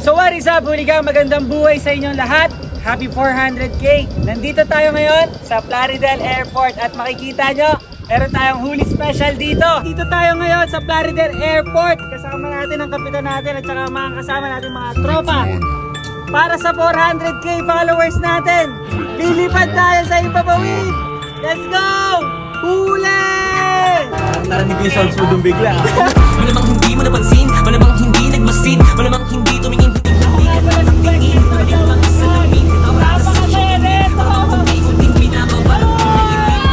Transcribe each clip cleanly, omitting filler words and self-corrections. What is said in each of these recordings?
So what is up, Hooligan? Magandang buhay sa inyong lahat. Happy 400K! Nandito tayo ngayon sa Plaridel Airport at makikita nyo, meron tayong huli special dito. Dito tayo ngayon sa Plaridel Airport. Kasama natin ang kapitan natin at saka mga kasama natin mga tropa. Para sa 400K followers natin, lilipad tayo sa Ipapawid! Let's go! Huli! Narinig ko yung sound sudong bigla. Malamang hindi mo napansin, malamang hindi nagmasid, malamang hindi tumingin, hindi ka pala ng tingin, hindi mo lang isalamin, ang rasa ka hindi pinababa,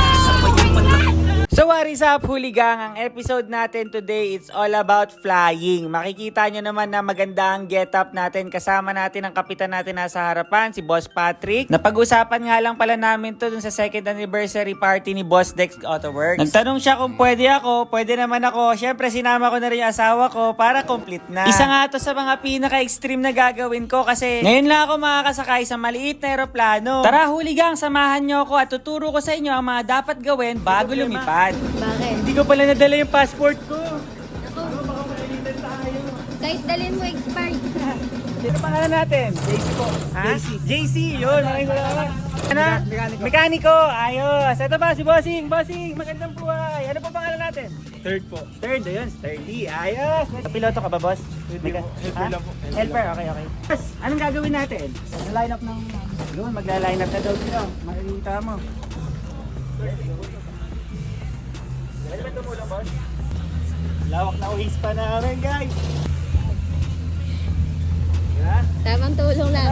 isa pa yung patak. So what is up, Hooligang? Ang episode natin today, it's all about flying. Makikita nyo naman na maganda ang get-up natin. Kasama natin ang kapitan natin nasa harapan, si Boss Patrick. Napag-usapan nga lang pala namin to dun sa second anniversary party ni Boss Dex Autoworks. Nagtanong siya kung pwede ako, pwede naman ako. Siyempre, sinama ko na rin yung asawa ko para complete na. Isa nga to sa mga pinaka-extreme na gagawin ko kasi ngayon lang ako makakasakay sa maliit na aeroplano. Tara, Hooligang, samahan nyo ako at tuturo ko sa inyo ang mga dapat gawin bago lumipad. Bakit? Hindi ko pala nadala yung passport ko. Ako, kahit dalhin mo expired. Sino pangalan natin? JC po. Ha? JC, yun. Maraming salamat. Ano? Mekaniko. Ayos. Ito ba si Bossing? Bossing, magandang buhay. Ano pa pangalan natin? Third po. Third, ayun. Sturdy. Ayos. Piloto ka ba, boss? Helper lang po. Helper, okay. Boss, anong gagawin natin? Mag-line up ng... Yun, magla-line up na daw sila. Makikita mo. Pwede ba tumulong, boss? Lawak na uwis pa namin, guys. Diba? Tamang tulong lang.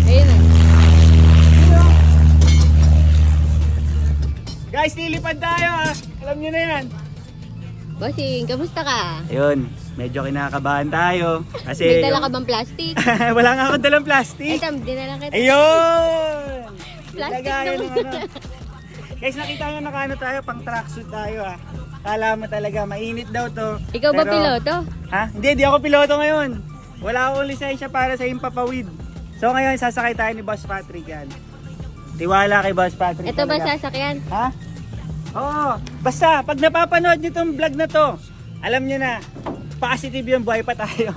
Ayun na. Guys, lilipad tayo ha. Alam nyo na yan. Bossing, kamusta ka? Ayun, medyo kinakabahan tayo. Kasi May dala ka bang plastic? wala nga akong dalang plastic. Ay, dinala kita. Ayun! Plastic Lagayan naman. ng ano. Guys, nakita nyo nakaano tayo, pang tracksuit tayo ha. Kala mo talaga, mainit daw to. Ikaw ba Pero- piloto? Ha? Hindi ako piloto ngayon. Wala akong lisensya para sa Impapawid. So ngayon, sasakay tayo ni Boss Patrick yan. Tiwala kay Boss Patrick. Ito ba talaga. sasakyan? Ha? Oo. Basta, pag napapanood nyo itong vlog na to, alam nyo na, positive yung buhay pa tayo.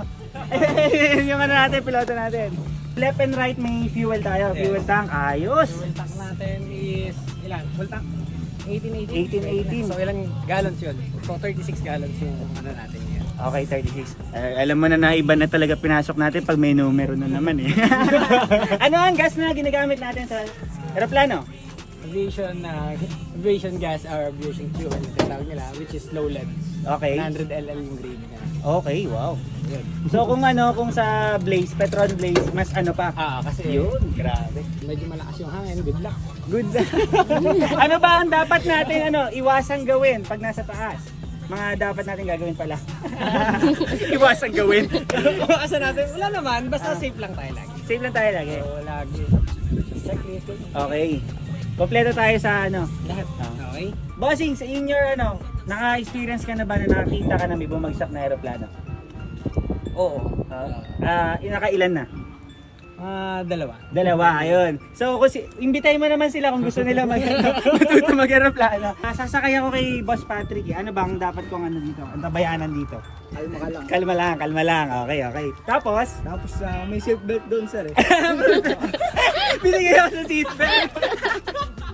yung ano natin, piloto natin. Left and right may fuel tayo. Yes. Fuel tank, ayos. Fuel tank natin is ilan? Full tank? 18. 18. So ilang gallons yun? So 36 gallons yung ano natin yan. Okay, 36. Alam mo na iba na talaga pinasok natin pag may numero na naman eh. Ano ang gas na ginagamit natin sa aeroplano? Aviation gas or aviation fuel yung tinatawag nila, which is low lead. Okay. 100 LL yung grade niya. Okay, wow. Yun. So kung sa Blaze, Petron Blaze, mas ano pa? Kasi Yun, grabe. medyo malakas yung hangin, good luck. Good. Ano ba ang dapat natin iwasang gawin pag nasa taas? Mga dapat natin gagawin pala. Iwasang gawin. Asa natin, wala naman, basta safe lang tayo lagi. Safe lang tayo lagi. So lagi, checklist, Okay. Kompleto tayo sa lahat. Ah. Okay? Bossing, sa in your naka-experience ka na ba na nakakita ka na may bumagsak na aeroplano? Oo. Nakailan na? Dalawa. Ayun. So, imbitahin mo naman sila kung gusto nila matuto mag-aeroplano. Sasakay ako kay Boss Patrick. Ano bang dapat kong dito? Ang tabayanan dito? Kalma ka lang. Kalma lang. Okay. Tapos, May seatbelt doon sir eh. binigay ako sa seatbelt.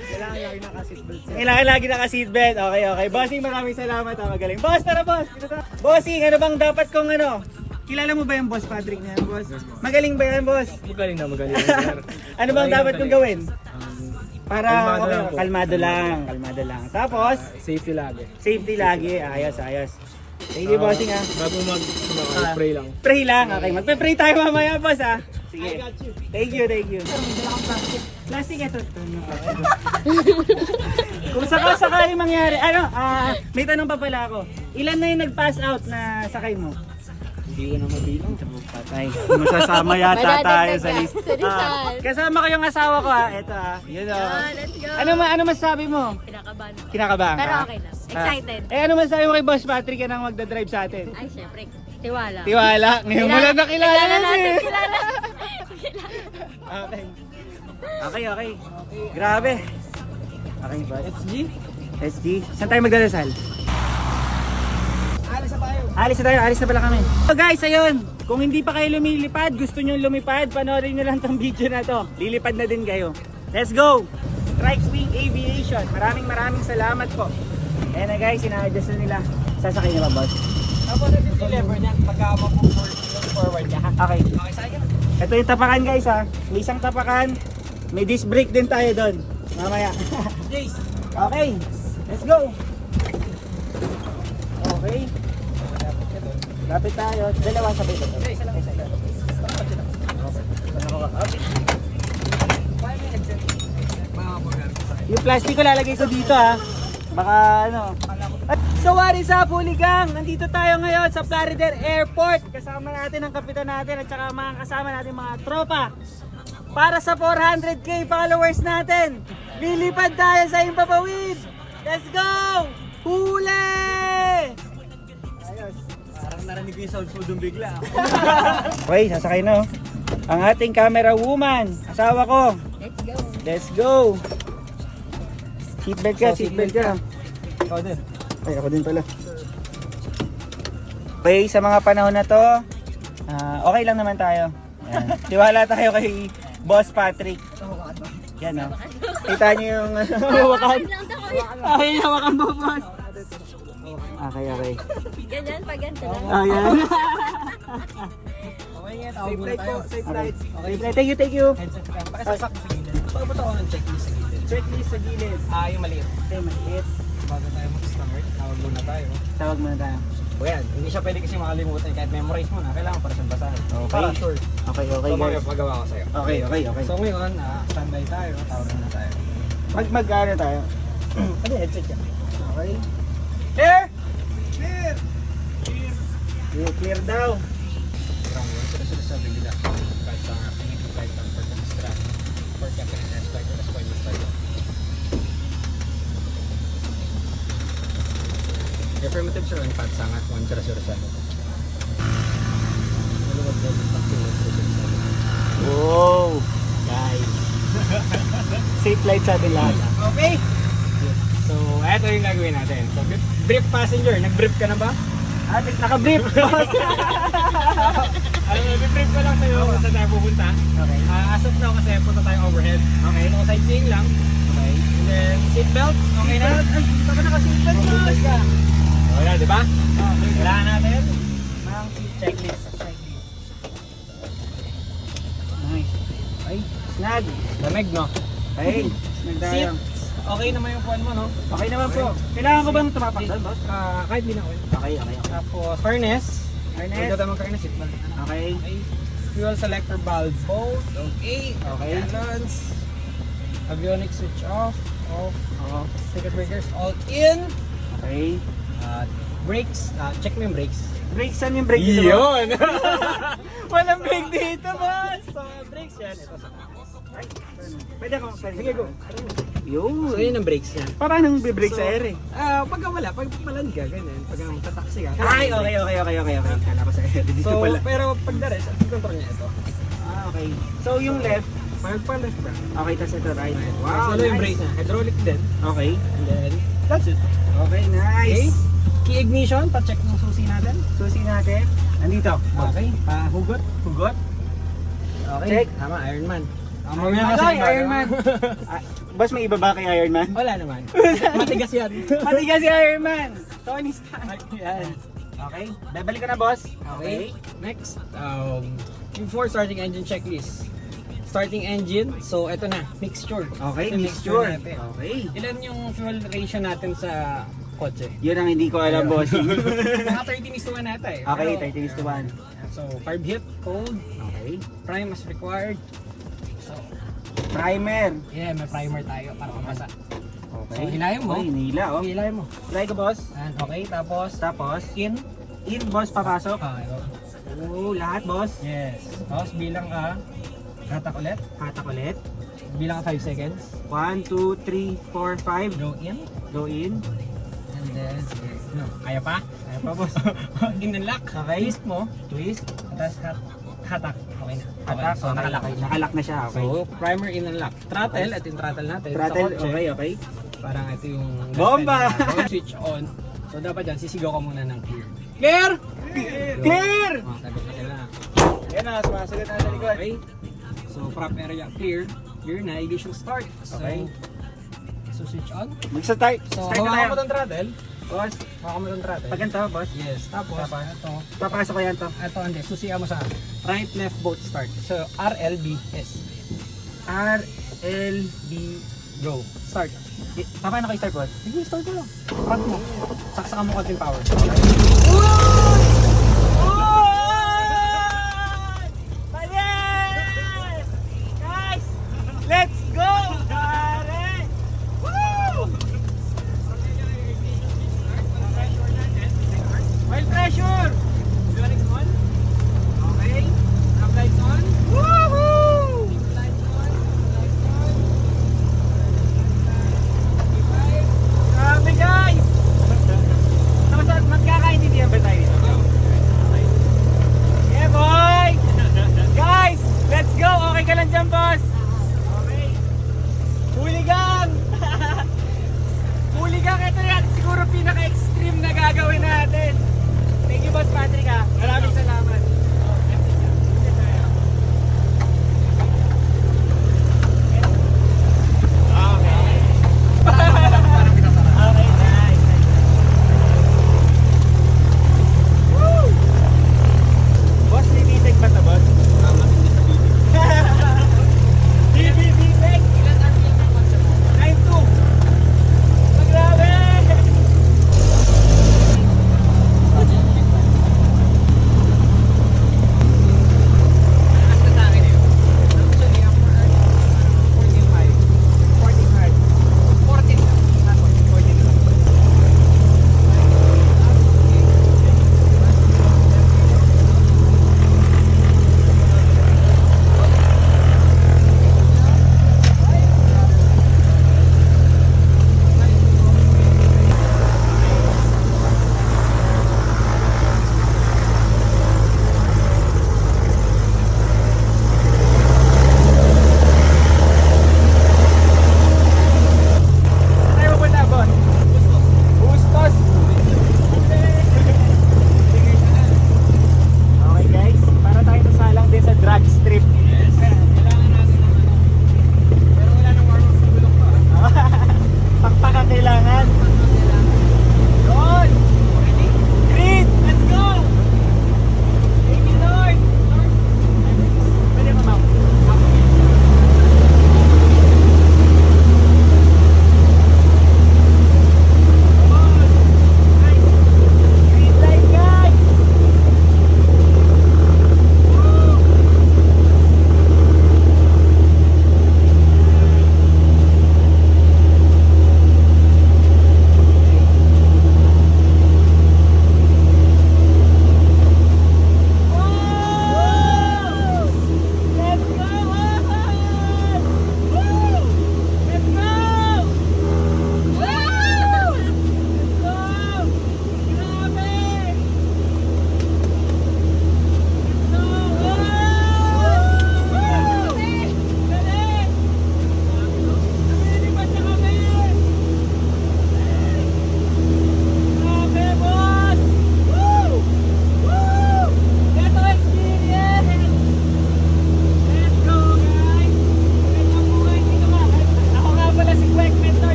Kailangan lagi naka-seatbelt sir. Kailangan lagi naka-seatbelt. Okay. Bossing, maraming salamat. Magaling. Boss, tara boss. Bossing, ano bang dapat kong Kilala mo ba yung Boss Patrick na yan, boss? Magaling ba yan, boss? Magaling sir. Ano bang dapat kong gawin? Para Kalmado lang po. kalmado lang. Tapos, Safety lagi. safety lagi. Ayos. Thank you, bossing ha. Bago mag-pray lang. Pray lang. Okay, magpe-pray tayo mamaya, boss ha. Sige. Thank you. Plastic ito. Kung sakali mangyari, may tanong pa pala ako. Ilan na yung nag-pass out na sakay mo? Hindi ko na mabilang. Patay. Masasama yata tayo Madadagdag sa ka. list. Sa Rizal. Kasama ko yung asawa ko ha. Ito ha. Yun o. Let's go. Ano masasabi mo? Kinakabahan. Kinakabahan ka? Pero okay lang. Excited. Ano masasabi mo kay Boss Patrick yan ang magdadrive sa atin? Ay, syempre. Tiwala. Tiwala. Ngayon mo lang nakilala Kilala yan natin. eh. Kilala. Okay. Grabe. Okay, boss. SG? SG. Saan tayo magdadasal? Alis na tayo. Alis na pala kami. So guys, ayun. Kung hindi pa kayo lumilipad, gusto nyo lumipad, panoorin nyo lang tong video na to. Lilipad na din kayo. Let's go! Strike Wing Aviation. Maraming salamat po. Ayan na guys, ina-adjust na nila. Sasakay na ba, boss? Tapos natin deliver niya pagka forward niya. Okay. Okay, sa'yo. Ito yung tapakan guys ha. May isang tapakan. May disc brake din tayo doon. Mamaya. Jace. Okay. Let's go. Okay. Lapit tayo. Dalawa sabay ba? Okay, isa lang. Yung plastic ko lalagay ko dito ha. Baka ano. So what is up, Hooligang? Nandito tayo ngayon sa Plaridel Airport. Kasama natin ang kapitan natin at saka mga kasama natin mga tropa. Para sa 400k followers natin. Lilipad tayo sa Himpapawid. Let's go! Huli! Ayos. Parang narinig ko yung sound food yung bigla. Okay, sasakay na oh. Ang ating camera woman. Asawa ko. Let's go. Let's go! Seatbelt ka, seatbelt ka. Ikaw din. Ay, ako din pala. Okay, sa mga panahon na to, okay lang naman tayo. Yan. Tiwala tayo kay Boss Patrick. Yan o. Kita niyo yung hawakan. Ay, hawakan mo, boss. Okay. Ganyan, pag ganito lang. Ayan. Okay nga, tawag muna tayo. Safe flight. Okay, thank you. Headset ka. Pakisasak sa gilid. Pagpunta ko ng checklist sa gilid. Checklist sa gilid. Yung maliit. Okay, maliit. Bago tayo mag-start, tawag muna tayo. Tawag muna tayo. O yan, hindi siya pwede kasi makalimutan kahit memorize mo na. Kailangan para sa basahin. Okay. Para sure. Okay, So, guys. mamaya pagawa ko sa'yo. Okay. So ngayon, standby tayo. Tawag muna tayo. Mag-ano tayo? Ano headset ka? Okay. Clear! Clear daw. Sila sa bigla. Kahit sa Philippine flight ng Port-Extra, Port-Captain and S-Flight, or S-Flight, S-Flight. Affirmative sir, ang patsangat, 1007. Maluwag daw yung taxi. Wow! Guys. Safe flight sa atin lahat. Okay! So, eto yung gagawin natin. So, brief passenger, nag-brief ka na ba? Naka-brief. Brief ko lang sa'yo kung saan tayo pupunta. Okay. As of now kasi punta tayo overhead. Okay. So, sightseeing lang. Okay. And then, seatbelt. Okay na? Ay, hindi ka naka-seatbelt, boss. Okay na, di ba? Kailangan natin. Ang checklist. Nice. Ay, snag. Lamig, no? Ay, snag tayo. Seat. Okay naman yung puwan mo, no? Okay naman po. Kailangan ko bang tumapak doon, boss? Kahit di na oil. Okay. Tapos, harness. Harness. Pwede tayo magka-harness. Seatbelt. Okay. Okay. Fuel selector valve both. Okay. Okay. Balance. Avionics switch off. Off. Oo. Circuit breakers all in. Okay. Brakes. Check mo yung brakes. Brake, saan yung brake dito? boss? Yun! Walang brake dito, boss. So, brakes yan. Ito sa Ay, pwede ako. Sige, go. Yun. So, yun ang brakes niya. Paano nang bibrake sa air eh? Pagka wala, pag maland ka, ganyan. Pag magtataksi ka. Ay, okay. Kala ko sa air. Dito So, pala. pero pag the rest, ang control niya ito. Okay. So, yung left. Pag left ka. Okay, tas ito right. Wow, so, yung brake niya. Hydraulic din. Okay. And then, that's it. Okay, Okay. nice. Key ignition, pa-check ng susi natin. Susi natin. Nandito. Okay. Hugot. Hugot. Okay. Check. Tama, Ironman. Iron Man. Ay, Iron Man. Boss, may iba ba kay Iron Man? Wala naman. Matigas yan. Matigas si Iron Man. Tony Stark. Yan. Okay. Babalik ka na, boss. Okay. Next, before starting engine checklist. Starting engine, so eto na, mixture. Okay, Yung mixture. natin. Okay. Ilan yung fuel ratio natin sa kotse? Yun ang hindi ko alam, boss. Mga 30:1 nata eh. Okay, Pero, 30:1. So, carb hit, cold, Okay. prime as required. So, Primer. yeah, may primer tayo para mabasa. Okay. So, hilahin mo. Okay, hinila, oh. Hilahin mo. Try ko, boss. And, okay, tapos, Tapos, in. in, boss, papasok. Okay, Oo, lahat, boss. yes. Tapos, bilang ka, hatak ulit. Hatak ulit. Bilang ka 5 seconds. 1, 2, 3, 4, 5. Go in. Go in. And then, no, kaya pa? Kaya pa, boss. In and lock. Okay. Twist mo. Twist. Tapos hatak. Okay na. Hatak. Okay, so nakalock. Okay. Nakalock na siya. Okay. So, primer in and lock. Throttle, at yung throttle natin. Throttle. Sa kotse, Okay. Parang ito yung... Bomba! Switch on. So, dapat dyan, sisigaw ka muna ng clear. Clear! Clear! Oh, sagot na sila. Ayan na, sumasagot na sa likod. Okay. So, prop area clear. Clear na, ignition start. Okay. So, switch on. Mag-start. So, Start na hawakan tayo. mo itong throttle. Boss, Hawakan mo itong throttle. pag ganito, boss. Yes. Tapos, ito. Papasok ko yan to. Ito, hindi. Susiya mo sa right, left, both start. So, RLBS. RLB. Go. Start. Paano ko i-start, boss? Sige, start mo lang. Front mo. Saksakan mo konting power. Yes! Guys! Let's go! Pare! Woo! Oil pressure! Lights on. Okay. Top lights on. Woohoo! Lights on. Lights on. Keep light. Grabe guys! Tapos magkakaintindihan ba tayo dito?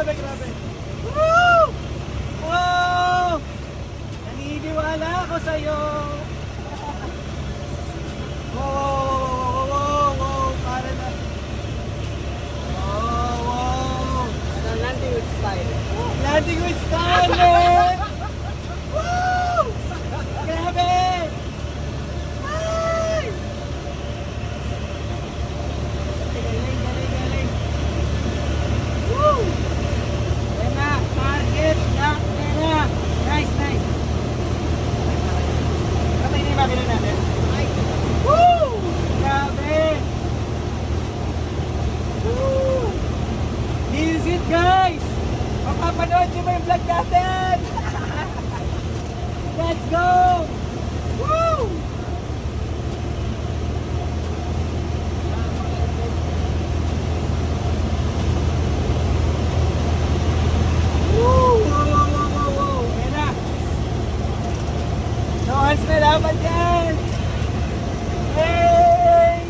grabe, grabe. Woo! Wow! Naniniwala ako sa'yo. Wow! Para na. Wow! Landing with style. Landing with style, man! Woo! Grabe! Ay! Galing, galing, galing. Woo! Yan na, target. Yan na. Nice, nice. Kapag hindi makina natin. Woo! Grabe! Woo! This is it, guys! Mapapanood nyo ba yung vlog natin? Let's go! Woo! Woo! Wow! Ayan na! No hands na laban yan! Hey!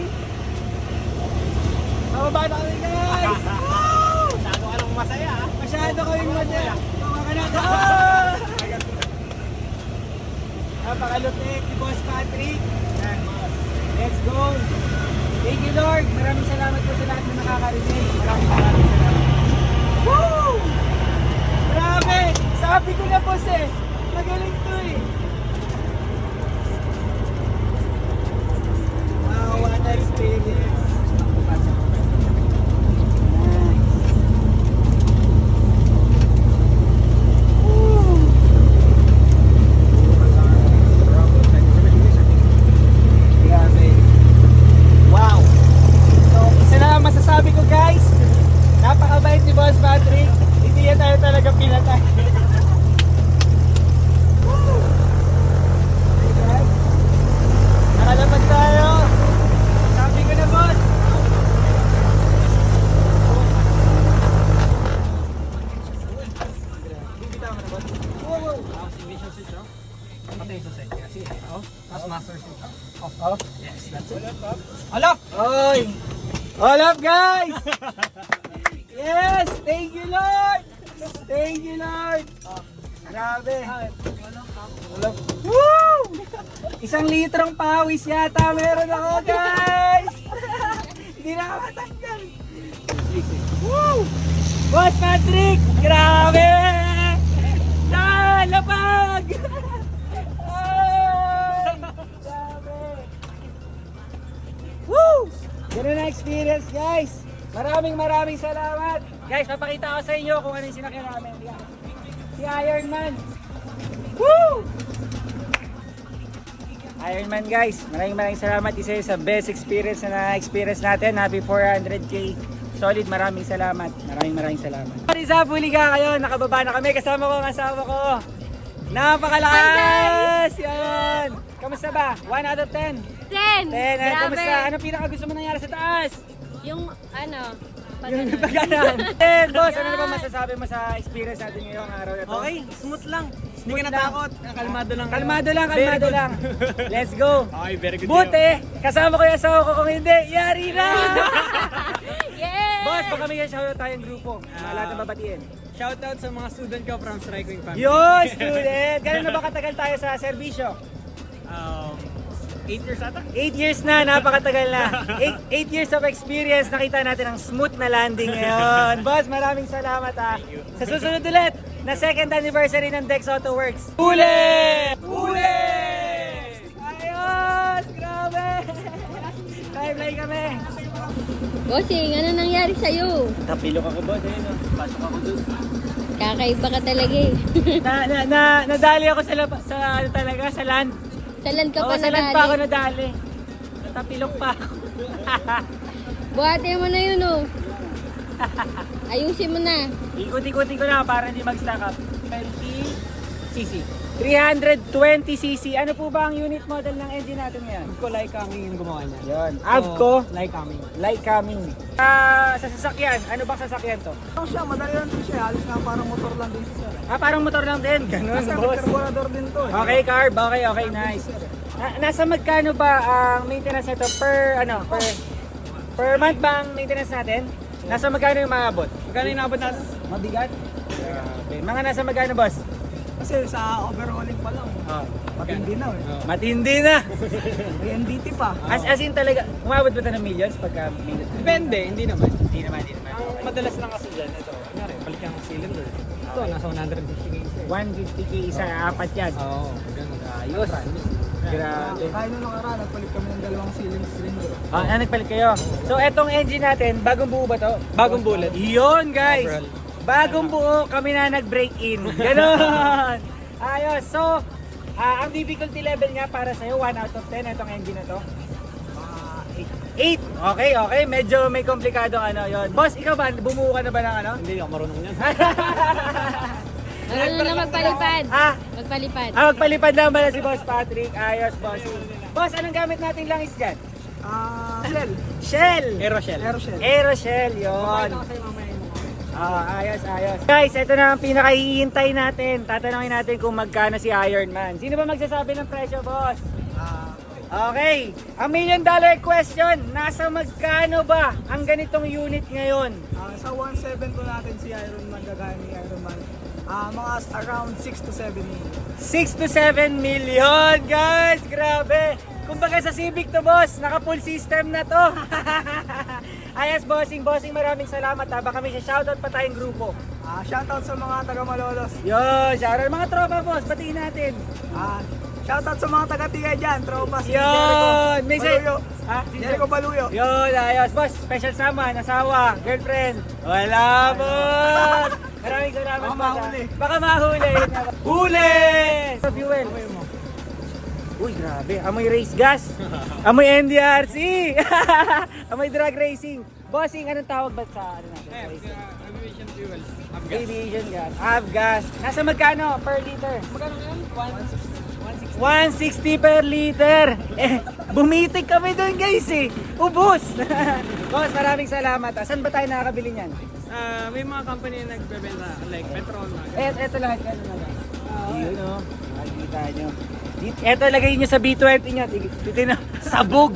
Mababa na kami, guys! Woo! Masyado ka lang masaya ah. Masyado kaming masaya. Tawa ka na. Napakalupit ni Boss Patrick. Yan. Let's go. Thank you, Lord. Maraming salamat po sa lahat na nakakarinig. Maraming salamat. Woo! Grabe! Sabi ko na, boss eh. Magaling to eh. Wow, what an experience. Grabe. Wow. So, isa na lang masasabi ko, guys. Napakabait ni Boss Patrick. Hindi yan tayo talaga pinatay. Woo! Ayan. Nakalapad tayo. Sabi ko na, boss. Bibitaw mo na, boss. Wow. Tapos ignition switch oh. Patay sa switch. Kasi off. Tapos master switch off. Off. Yes, that's it. Alof! Oy! All up, guys! Yes! Thank you, Lord! Thank you, Lord! Grabe! Woo! 1 litrong pawis yata meron ako, guys! Hindi na ako matanggal. Woo! Boss Patrick! Grabe! Lapag! Ay! Grabe! Woo! Ganun na experience, guys. Maraming salamat. Guys, papakita ko sa inyo kung ano yung sinakyan namin. Si Iron Man. Woo! Iron Man, guys. Maraming salamat. Isa yun sa best experience na na-experience natin. Happy 400k. Solid, maraming salamat. Maraming salamat. What is up, Huliga kayo? Nakababa na kami. Kasama ko ang asawa ko. Napakalakas! Yan! Kamusta ba? 1 out of 10? 10! 10. Kamusta? Ano pinaka gusto mo nangyari sa taas? Yung ano, Yung pagkanan. 10, boss, ano na ba masasabi mo sa experience natin ngayong araw na to? Okay, smooth lang. Hindi ka natakot. Kalmado lang. Kalmado lang. Let's go. Okay, very good. Buti, kasama ko yung asawa ko. Kung hindi, yari na! Yes! Boss, baka may shoutout tayong grupo. Lahat na babatiin. Shoutout sa mga student ko from Strike Wing Family. Yo, student! Gano'n na ba katagal tayo sa serbisyo? 8 years ata? 8 years na, napakatagal na. 8 years of experience, nakita natin ang smooth na landing ngayon. Boss, maraming salamat ha. Sa susunod ulit, na second anniversary ng Dex Auto Works. Huli! Huli! Ayos! Grabe! Fly kami. Bossing, ano nangyari sa'yo? Tapilok ako, boss. Ayun, oh. Pasok ako doon. Kakaiba ka talaga eh. Nadali ako sa ano talaga, sa land. Salan ka pa Oo, sa land pa ako nadali. nadali. Natapilok pa ako. Buhati mo na yun oh. Ayusin mo na. Ikot-ikutin ko na para hindi mag-stack up. 20cc. 320cc. Ano po ba ang unit model ng engine natin ngayon? Ko like coming yung gumawa niya. Yan. Avco Like coming. Light Coming. Sa sasakyan, ano bang sasakyan to? Ano siya, madali lang din siya. Halos nga parang motor lang din siya. Parang motor lang din. Ganun, Nasa boss. carburetor din to. Okay, carb. Okay, nice. Nasa magkano ba ang maintenance nito per month ba ang maintenance natin? Nasa magkano yung maabot? Magkano yung nabot natin? Mabigat? Grabe. Mga nasa magkano, boss? Kasi sa overhauling pa lang, matindi na eh. Matindi na. NDT pa. As in talaga, umabot ba ito ng millions pagka millions? Depende, hindi naman. Hindi naman. Ang madalas lang kasi dyan, ito, kunyari, balik yung cylinder. Ito, nasa 150k isa. 150k isa, apat yan. Oo, ganun. Ayos. Grabe. Kaya nung nakaraan, nagpalit kami ng dalawang cylinder. Nagpalit kayo. So, etong engine natin, bagong buo ba to? Bagong bullet. Yun, guys. Overall. Bagong buo, kami na nag-break-in. Ganon. Ayos. So, ang difficulty level nga para sa'yo, 1 out of 10, itong engine na to. 8. Okay. Medyo may komplikadong ano yon. Boss, ikaw ba? Bumuo ka na ba ng ano? Hindi ako marunong yan. Ano na magpalipad? Magpalipad. Magpalipad lang pala si Boss Patrick. Ayos, boss. Boss, anong gamit natin langis dyan? Shell. Shell. Aeroshell. Aeroshell, yun. Ayos. Guys, ito na ang pinakahihintay natin. Tatanungin natin kung magkano si Iron Man. Sino ba magsasabi ng presyo, boss? Okay. Ang $1 million question, nasa magkano ba ang ganitong unit ngayon? Sa 1.7 po natin si Iron Man, gagaya ni Iron Man. Mga around 6 to 7 million. 6 to 7 million, guys! Grabe! Kumbaga sa Civic to, boss, naka full system na to. Ayos, bossing, maraming salamat ha. Baka may shoutout pa tayong grupo. Shoutout sa mga taga Malolos. Yun, shoutout mga tropa, boss, batiin natin. Shoutout sa mga taga-tigay dyan, tropa si Yun, may Baluyo. Si Jericho Baluyo. Yun, ayos, boss, special sama, asawa, girlfriend. Wala, boss. Maraming salamat, Baka boss, ha. mahuli. Baka mahuli. Huli! Sa fuel. Uy, grabe. Amoy race gas. Amoy NDRC. Amoy drag racing. Bossing, anong tawag ba sa ano natin? Aviation fuel. Aviation gas. Avgas. Nasa magkano per liter? Magkano yan? 160 per liter. Bumitik kami doon, guys eh. Ubus. Boss, maraming salamat. Saan ba tayo nakakabili niyan? May mga company na nagbebenta, like Petron. Eto lahat yan na lang. Yun o. Makikita nyo. Eto, lagay nyo sa B20 nyo. Dito na. Sabog.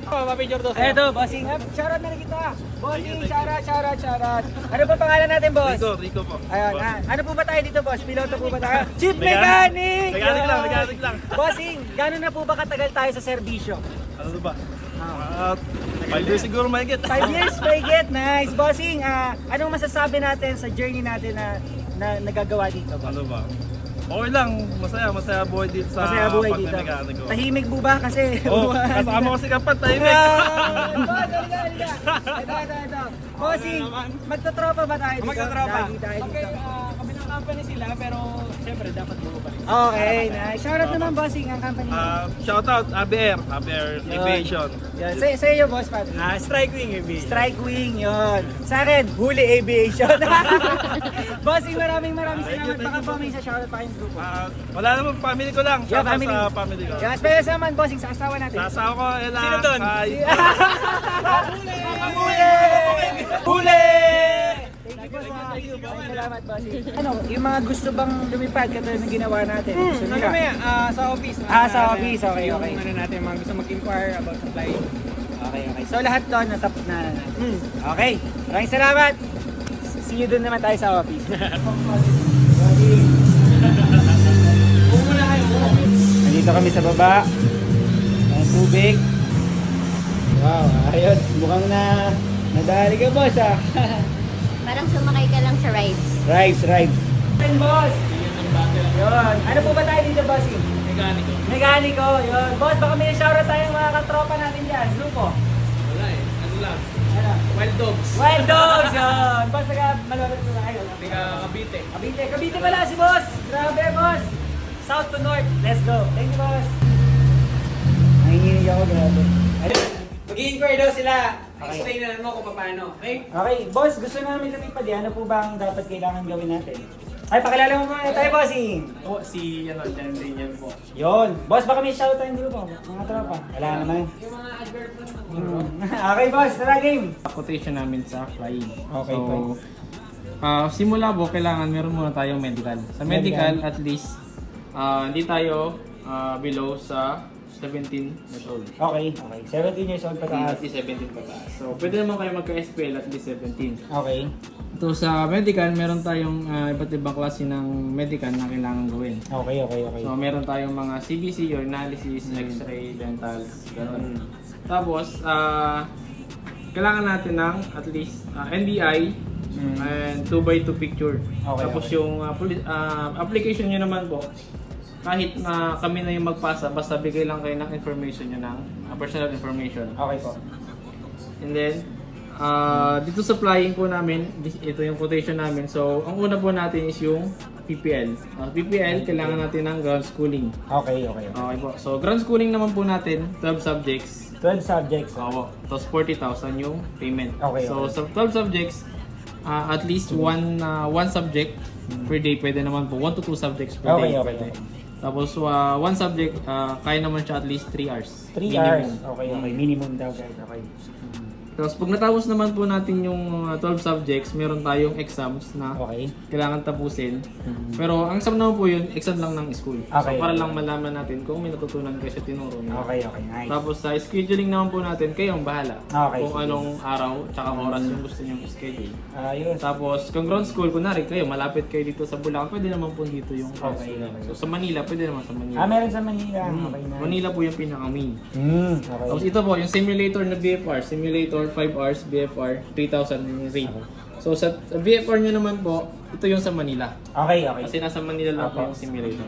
Mapicture to Eto, bossing. Shoutout na rin kita. Bossing, shoutout. Ano pa pangalan natin, boss? Rico po. Ayun, ano po ba tayo dito, boss? Piloto po ba tayo? Chief Mechanic! Mechanic lang. Bossing, gano'n na po ba katagal tayo sa serbisyo? Ano ba? 5 years siguro mahigit. 5 years, mahigit. Nice. Bossing, anong masasabi natin sa journey natin na nagagawa dito? Ano ba? Okay lang, masaya buhay dito sa Masaya buhay dito. pagmekaniko. Tahimik po ba? Kasi... Oo, kasama ko si Kapat, tahimik. Ito. Bossing, magtotropa ba tayo dito? Magtotropa. Lagi tayo Okay, dito. kabilang company sila, pero siyempre dapat buo pa rin. Okay, nice. Shoutout naman, bossing, ang company. Shoutout, ABR Aviation. Yan. Sa iyo, boss, Patrick. Strike Wing Aviation. Strike Wing, yon. Sa akin, Huli Aviation. Bossing, maraming salamat. Baka po may shoutout pa kayong grupo. Wala naman, family ko lang. Yeah, Shoutout family. sa family ko. Yan, special naman, bossing, sa asawa natin. Sa asawa ko, Ella. Sino doon? Huli! Thank you, boss. Maraming salamat, bossing. Ano, yung mga gusto bang lumipad katulad ng ginawa natin? Gusto nila? Mamaya, sa office. Sa office, okay. Yung ano natin, mga gusto mag-inquire about supply. Okay. So lahat doon natapos na natin. Okay. Maraming salamat. See you doon naman tayo sa office. Nandito kami sa baba. Ang tubig. Wow, ayos. Mukhang nadali ka, boss, ah. Parang sumakay ka lang sa rides. Rides. Boss! Yun. Ano po ba tayo dito, bossing? Mekaniko, yun. Boss, baka may shoutout tayong mga katropa natin dyan. Grupo. Wala eh. Ano lang? Ano? Wild Dogs. Wild Dogs, yun. Boss, malulot na kayo. Cavite. Cavite pala si boss. Grabe, boss. South to north. Let's go. Thank you, boss. Nanginginig ako, grabe. Mag-i-inquire daw sila. Okay. Explain na lang mo kung paano. Okay? Okay, boss, gusto namin lumipad. Ano po ba ang dapat kailangan gawin natin? Ay, pakilala mo muna tayo, bossing. Oo, si Jan Daniel po. Yun. Boss, baka may shoutout tayong grupo. Mga tropa. Wala naman. Yung mga advert Okay, boss. Tara, game. Quotation namin sa flying. Okay, So, simula po, kailangan meron muna tayong medical. Sa medical, at least, hindi tayo below sa 17 years old. Okay, okay. 17 years old pataas. At least 17 pataas. So, pwede naman kayo magka-SPL at least 17. Okay. Ito sa medical, meron tayong iba't ibang klase ng medical na kailangan gawin. Okay, okay, okay. So, meron tayong mga CBC, urinalysis, X-ray, dental, gano'n. Tapos, kailangan natin ng at least NBI and 2x2 picture. Okay, Tapos okay. yung application nyo naman po, kahit na kami na yung magpasa, basta bigay lang kayo ng information nyo ng personal information. Okay po. And then, dito sa flying po namin, ito yung quotation namin. So, ang una po natin is yung PPL. PPL, kailangan natin ng ground schooling. Okay, okay. Okay po. So, ground schooling naman po natin, 12 subjects. 12 subjects. Oo. Tapos 40,000 yung payment. Okay, So, okay. sa 12 subjects, at least one subject per day. Pwede naman po 1 to 2 subjects per Okay, day. okay, Pwede. okay. Tapos, one subject, kaya naman siya at least 3 hours. 3 minimum. hours. Okay, okay. Minimum daw guys. Okay. Tapos pag natapos naman po natin yung 12 subjects, meron tayong exams na Okay. kailangan tapusin. Pero ang exam naman po yun, exam lang ng school. Okay. So para lang malaman natin kung may natutunan kayo sa tinuro niyo. Okay, okay. Nice. Tapos sa scheduling naman po natin, kayo ang bahala. Okay, Kung sige. anong araw, tsaka oras yung gusto nyo schedule. Ayos. Tapos kung ground school, kunwari kayo, malapit kayo dito sa Bulacan, pwede naman po dito yung ground Okay, school. okay. So sa Manila, pwede naman sa Manila. Meron sa Manila. Okay na. Manila po yung pinaka-main. Okay. Tapos ito po, yung simulator na VFR. Simulator 5 hours, VFR 3,000 yung rate. So sa VFR nyo naman po, ito yung sa Manila. Okay, okay. Kasi nasa Manila lang po Apo. yung simulator.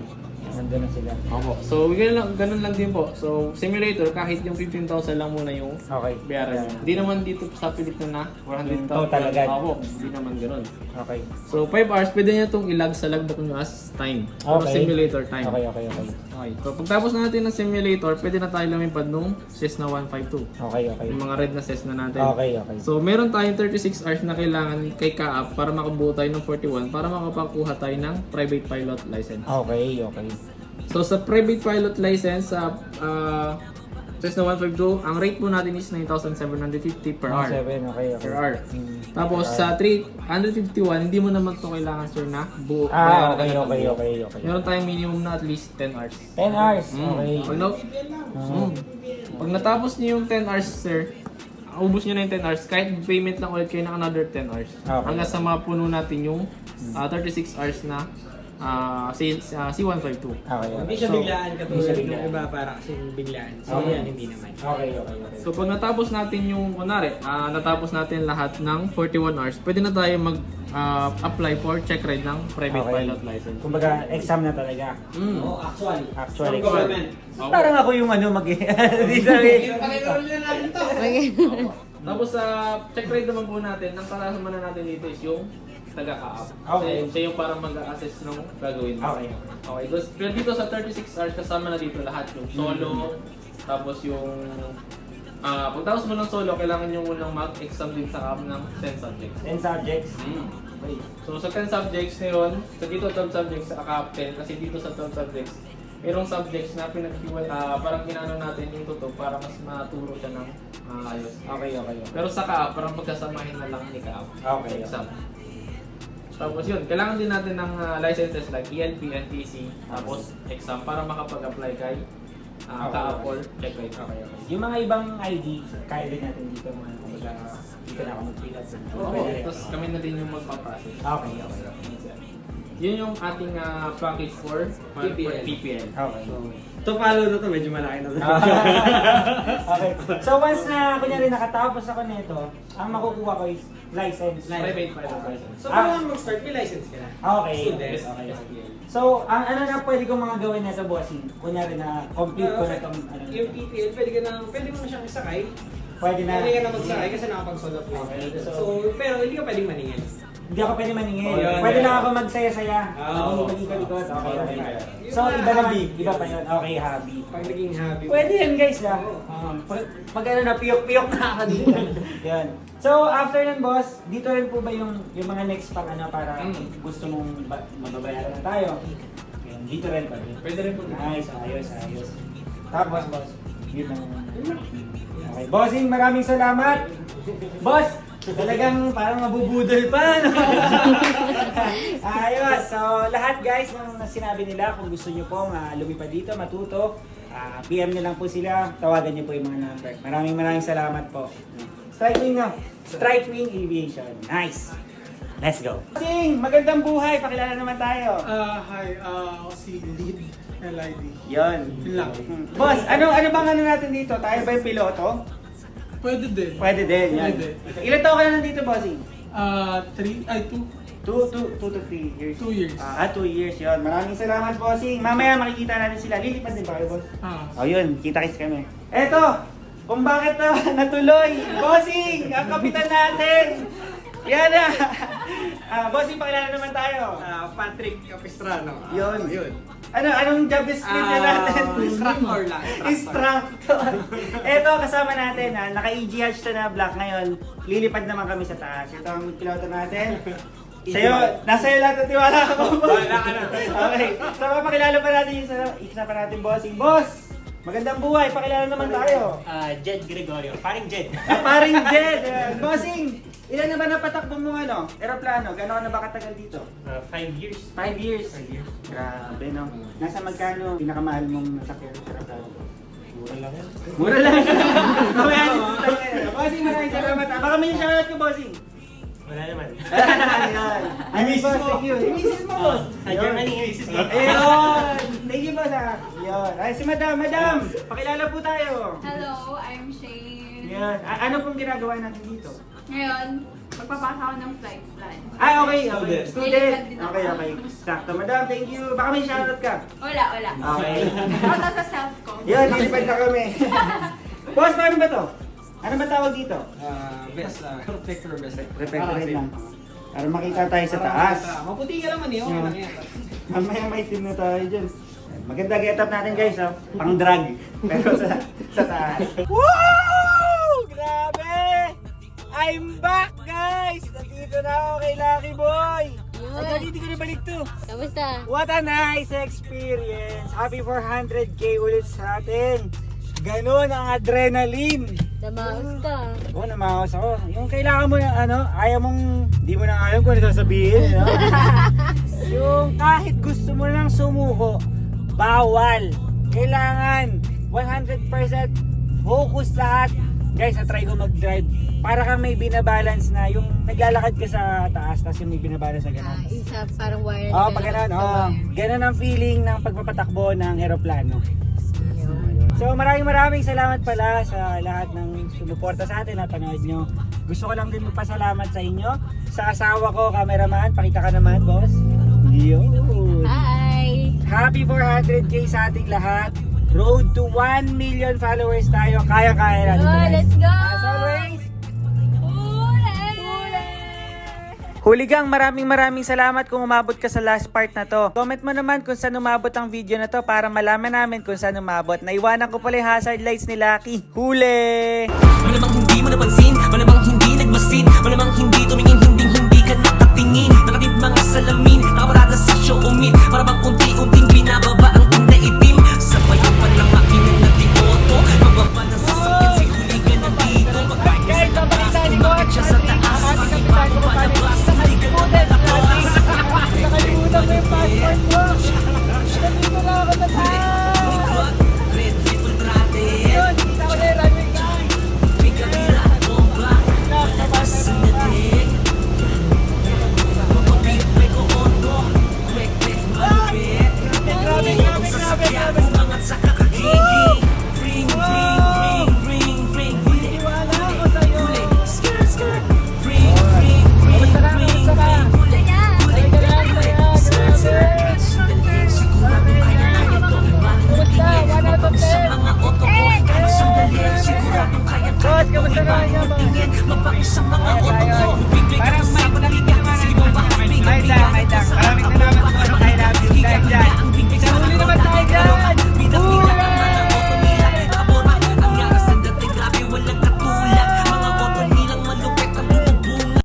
Nandun na sila. Opo. So ganun lang din po. So simulator, kahit yung 15,000 lang muna yung Okay. bayaran nyo. Hindi naman dito sa Pilipinas na 400,000. Total agad. Opo, hindi naman ganun. Okay. So 5 hours, pwede nyo itong ilag sa logbook nyo as time. Or Okay. simulator time. Okay, okay, okay. Okay. So pagtapos na natin ng simulator, pwede na tayo lumipad nung Cessna 152. Okay, okay. Yung mga red na Cessna natin. Okay, okay. So, meron tayong 36 hours na kailangan kay Kaap para makabuo tayo ng 41 para makapakuha tayo ng private pilot license. Okay, okay. So, sa private pilot license, sa Cessna 152, ang rate po natin is 9,750 per hour. 7, okay, okay. Per hour. Hmm. Tapos, sa 351, hindi mo naman ito kailangan, sir, na buo. Ah, bayaran okay, ka ng okay, buo. okay, okay. Meron tayong minimum na at least 10 hours. 10 hours. Okay. Pag natapos niyo yung 10 hours, sir, ubus niyo na yung 10 hours, kahit payment lang ulit kayo ng another 10 hours. Okay. Hanggang sa mapuno natin yung 36 hours na C152. Okay, Hindi okay. siya biglaan hindi katulad siya ng biglaan. iba para kasi biglaan. So Okay. yan, hindi naman. Okay, okay, okay. So pag natapos natin yung, kunwari, natapos natin lahat ng 41 hours, pwede na tayo mag-apply for check ride ng private Okay. pilot license. Kumbaga, exam na talaga. Oo, actually. Actually, From government. Parang ako yung ano, dito eh. Okay. Tapos sa check ride naman po natin, ang kasama na natin dito is yung taga-ka-up. Okay. Siya yung parang mag-assess ng gagawin mo. Okay. Okay, pero dito sa 36 hours kasama na dito lahat yung solo, tapos yung pagtapos mo ng solo, kailangan nyo munang mag-exam din sa CAP ng 10 subjects. 10 subjects. Okay. So sa 10 subjects na yun, so dito 12 subjects sa CAP 10, kasi dito sa 12 subjects, mayroong subjects na parang ginano natin yung tutok para mas maturo siya ng ayos. Okay, okay, okay. Pero sa CAP, parang pagkasamahin na lang ni CAP. Okay. Exam. Tapos yun, kailangan din natin ng licenses like ELP, NTC, tapos exam para makapag-apply kay CAP or check ride. Okay, okay. Yung mga ibang ID, kaya din natin dito mga kumbaga dito na ako mag-fill up. Oo, tapos kami na din yung magpaprocess. Okay, okay, okay. Yun yung ating package for PPL. Okay. Ito follow na to, medyo malaki na to. Okay. So once na kunyari nakatapos ako nito, ang makukuha ko is license. Private pilot license. So kung mag-start, may license ka na. Okay. Student. Okay. So, ang ano na pwede kong mga gawin nito, bossing? Kunyari na complete ko na itong ano. Yung PPL, pwede mo na siyang isakay. Pwede na. Pwede ka na magsakay kasi nakapag-solo up Okay, so- So, pero hindi ka pwedeng maningin. Hindi ako pwede maningin. Oh, yun, Pwede yun. lang ako magsaya-saya. Oo. Magikot-ikot. Okay, okay. Yung So, mga iba naman. hobby. Iba pa yun. Okay, hobby. Pag naging hobby. Pwede yan guys lang. Pag ano na, piyok-piyok na ako dito. Yan. So, after nun boss, dito rin po ba yung mga next pang ano para gusto mong mababayaran na tayo? Yan, dito rin pa rin. Pwede rin po dito. Nice, ayos, ayos. Tapos boss, yun na. Okay, bossing, maraming salamat. Boss, talagang parang mabubudol pa. No? Ayos. So, lahat guys ng sinabi nila, kung gusto nyo pong lumipad dito, matuto, PM nyo lang po sila, tawagan nyo po yung mga number. Maraming salamat po. Strike Wing Aviation. Nice! Let's go. Sing, magandang buhay. Pakilala naman tayo. Hi, ako si Lead LID. Yon. Yun lang. Boss, ano bang ano natin dito? Tayo ba yung piloto? Pwede din. Pwede din, yan. Pwede. Ilan taon ka na nandito, bossing? 2 2 to 3 years. 2 years. 2 years, yun. Maraming salamat, bossing. Mamaya makikita natin sila. Lilipad din ba kayo, boss? Oh, yun. Kita-kits kami. Eto! Kung bakit natuloy. Bossing! Ang kapitan natin! Yan na! Bossing, pakilala naman tayo. Patrick Capistrano. Yun. Anong job description natin? Instructor lang. Instructor. Eto, kasama natin. Naka-EG hatch to na black ngayon. Lilipad naman kami sa taas. Ito ang piloto natin. Nasa'yo lahat ng tiwala ko. Wala ka na. Okay. So, pakilala pa natin yung isa pa natin, bossing. Boss! Magandang buhay. Pakilala naman tayo. Jed Gregorio. Paring Jed. Paring Jed. Bossing! Ilan na ba napatakbo mong aeroplano? Gano'n ka na ba katagal dito? 5 years. 5 years. 5 years. Grabe, no? Nasa magkano pinakamahal mong nasakyan sa aeroplano? Mura lang yan. Mura lang. Mamaya bossing, maraming salamat. Baka may shoutout ko, bossing. Wala naman. Ayan. Ay, boss, thank you. I-miss mo, boss. Sa Germany, misis mo. Ayun. Thank you, boss. Yun. Ay, si Madam. Pakilala po tayo. Hello, I'm Shane. Yan. Ano pong ginagawa natin dito? Ngayon, magpapasa ako ng flight plan. Okay. Student. Lilipad din ako. Okay. Sakto, Madam. Thank you. Baka may shoutout ka. Wala. Okay. Ako sa self ko. Yun, nilipad na kami. Boss, paano ba to? Ano ba tawag dito? Best. Reflector best. Reflector lang. Para makita tayo sa taas. Maputi ka naman eh. Okay lang yan. Mamaya may team na tayo dyan. Maganda get-up natin guys, oh. Pang drag. Pero sa taas. Woo! Grabe! I'm back guys! Nandito na ako kay Lucky Boy! Ay, hindi ko na balik to. Kamusta? What a nice experience! Happy 400k ulit sa atin. Ganon ang adrenaline. Namaos ka. Oo, namawas ako. Yung kailangan mo na ayaw mong, di mo na ayaw kung ano sasabihin. Yung kahit gusto mo lang sumuko, bawal. Kailangan 100% focus lahat. Guys, try ko mag-drive. Para kang may binabalance na yung naglalakad ka sa taas, tapos yung may binabalance na gano'n. Isa parang wire. Pag gano'n, gano'n ang feeling ng pagpapatakbo ng eroplano. So maraming salamat pala sa lahat ng sumuporta sa atin na panood nyo. Gusto ko lang din magpasalamat sa inyo. Sa asawa ko, cameraman, pakita ka naman, boss. Yun. Hi! Happy 400k sa ating lahat. Road to 1 million followers tayo. Kaya-kaya natin. Oh, let's go! As always, Huligang, maraming salamat kung umabot ka sa last part na to. Comment mo naman kung saan umabot ang video na to para malaman namin kung saan umabot. Naiwanan ko pala yung hazard lights ni Lucky. Huli! Malamang hindi mo napansin, malamang hindi nagmasid, malamang hindi tumingin, hindi ka nakatingin. Nakatip mga salamin, nakaparada sa showmid, para bang unti-unting binababa ang tinda itim. Sa palapan ng makinig na timoto, mababa na sasakyan si Huligan na dito. Guys, pabalita ni Boss siya sa taas, Nakalimutan ko yung passport ko. Nandito na ako sa taas. Red Triple Brother, Yun, kita ko na yung runway guys. may kabila at bomba, malakas sa natin. Mapapipay ko ondo, kwek-kwek malupit. Grabe. Sasakyan, umangat sa kakagigi. Ring, ring, ring, ring, ring. Iwala ako sa'yo. Huli, skirt, skirt. Ring, ring, ring, ring, ring. Huli, huli, skirt, skirt. Sandali, sigurado kaya to. Mapag sa mga oto ko. Sandali, sigurado kaya to. Mapag sa mga oto ko. Bigay ka sa panalig.